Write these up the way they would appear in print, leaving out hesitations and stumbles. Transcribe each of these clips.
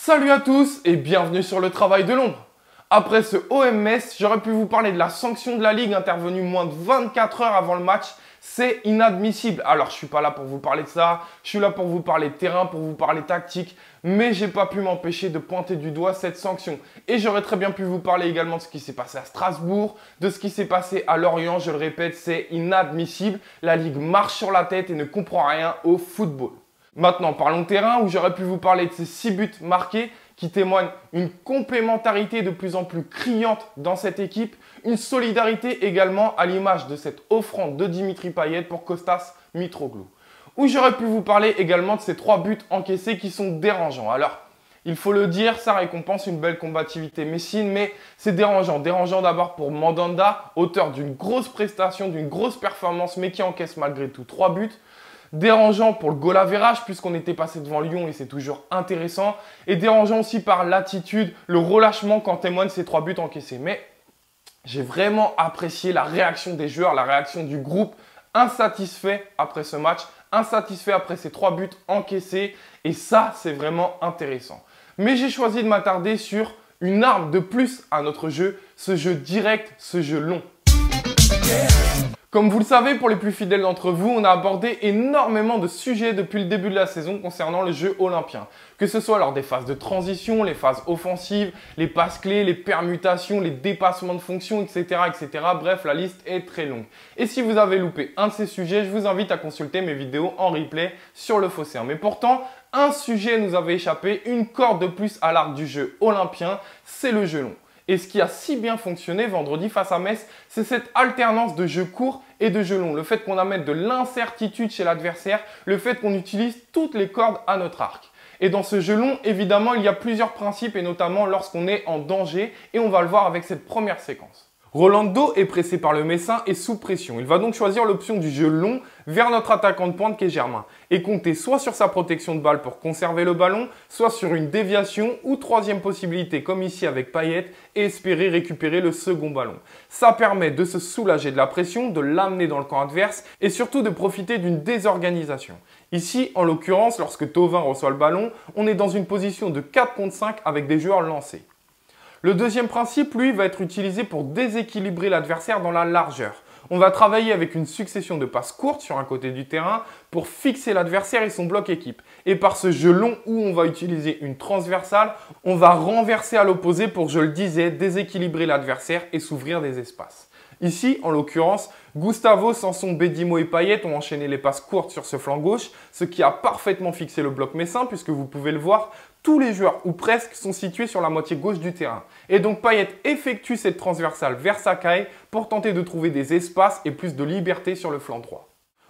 Salut à tous et bienvenue sur le travail de l'ombre. Après ce OMS, j'aurais pu vous parler de la sanction de la Ligue intervenue moins de 24 heures avant le match. C'est inadmissible. Alors, je suis pas là pour vous parler de ça, je suis là pour vous parler de terrain, pour vous parler tactique, mais j'ai pas pu m'empêcher de pointer du doigt cette sanction. Et j'aurais très bien pu vous parler également de ce qui s'est passé à Strasbourg, de ce qui s'est passé à Lorient. Je le répète, c'est inadmissible. La Ligue marche sur la tête et ne comprend rien au football. Maintenant, parlons terrain, où j'aurais pu vous parler de ces 6 buts marqués qui témoignent une complémentarité de plus en plus criante dans cette équipe, une solidarité également à l'image de cette offrande de Dimitri Payet pour Kostas Mitroglou. Où j'aurais pu vous parler également de ces 3 buts encaissés qui sont dérangeants. Alors, il faut le dire, ça récompense une belle combativité messine, mais c'est dérangeant. Dérangeant d'abord pour Mandanda, auteur d'une grosse prestation, d'une grosse performance, mais qui encaisse malgré tout 3 buts. Dérangeant pour le goal average puisqu'on était passé devant Lyon et c'est toujours intéressant. Et dérangeant aussi par l'attitude, le relâchement qu'en témoignent ces 3 buts encaissés. Mais j'ai vraiment apprécié la réaction des joueurs, la réaction du groupe insatisfait après ce match, insatisfait après ces 3 buts encaissés. Et ça, c'est vraiment intéressant. Mais j'ai choisi de m'attarder sur une arme de plus à notre jeu, ce jeu direct, ce jeu long. Comme vous le savez, pour les plus fidèles d'entre vous, on a abordé énormément de sujets depuis le début de la saison concernant le jeu olympien. Que ce soit lors des phases de transition, les phases offensives, les passes clés, les permutations, les dépassements de fonctions, etc., etc. Bref, la liste est très longue. Et si vous avez loupé un de ces sujets, je vous invite à consulter mes vidéos en replay sur le Phocéen. Mais pourtant, un sujet nous avait échappé, une corde de plus à l'arc du jeu olympien, c'est le jeu long. Et ce qui a si bien fonctionné vendredi face à Metz, c'est cette alternance de jeu court et de jeu long. Le fait qu'on amène de l'incertitude chez l'adversaire, le fait qu'on utilise toutes les cordes à notre arc. Et dans ce jeu long, évidemment, il y a plusieurs principes et notamment lorsqu'on est en danger et on va le voir avec cette première séquence. Rolando est pressé par le Messin et sous pression. Il va donc choisir l'option du jeu long vers notre attaquant de pointe qui est Germain et compter soit sur sa protection de balle pour conserver le ballon, soit sur une déviation ou troisième possibilité comme ici avec Payet et espérer récupérer le second ballon. Ça permet de se soulager de la pression, de l'amener dans le camp adverse et surtout de profiter d'une désorganisation. Ici, en l'occurrence, lorsque Thauvin reçoit le ballon, on est dans une position de 4 contre 5 avec des joueurs lancés. Le deuxième principe, lui, va être utilisé pour déséquilibrer l'adversaire dans la largeur. On va travailler avec une succession de passes courtes sur un côté du terrain pour fixer l'adversaire et son bloc équipe. Et par ce jeu long où on va utiliser une transversale, on va renverser à l'opposé pour, je le disais, déséquilibrer l'adversaire et s'ouvrir des espaces. Ici, en l'occurrence, Gustavo, Sanson, Bédimo et Payet ont enchaîné les passes courtes sur ce flanc gauche, ce qui a parfaitement fixé le bloc messin puisque vous pouvez le voir, tous les joueurs, ou presque, sont situés sur la moitié gauche du terrain. Et donc Payet effectue cette transversale vers Sakai pour tenter de trouver des espaces et plus de liberté sur le flanc droit.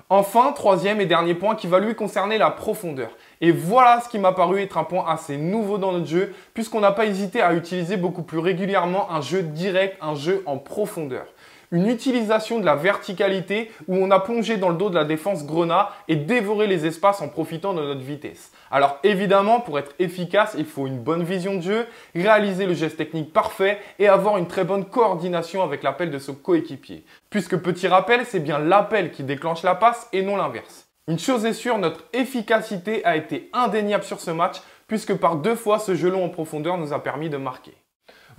Enfin, troisième et dernier point qui va lui concerner la profondeur. Et voilà ce qui m'a paru être un point assez nouveau dans notre jeu, puisqu'on n'a pas hésité à utiliser beaucoup plus régulièrement un jeu direct, un jeu en profondeur. Une utilisation de la verticalité où on a plongé dans le dos de la défense Grenat et dévoré les espaces en profitant de notre vitesse. Alors évidemment, pour être efficace, il faut une bonne vision de jeu, réaliser le geste technique parfait et avoir une très bonne coordination avec l'appel de son coéquipier. Puisque petit rappel, c'est bien l'appel qui déclenche la passe et non l'inverse. Une chose est sûre, notre efficacité a été indéniable sur ce match puisque par 2 fois ce jeu long en profondeur nous a permis de marquer.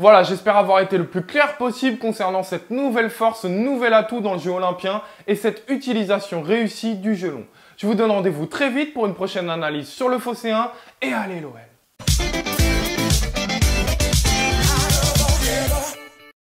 Voilà, j'espère avoir été le plus clair possible concernant cette nouvelle force, ce nouvel atout dans le jeu olympien et cette utilisation réussie du jeu long. Je vous donne rendez-vous très vite pour une prochaine analyse sur le Phocéen et allez l'OL!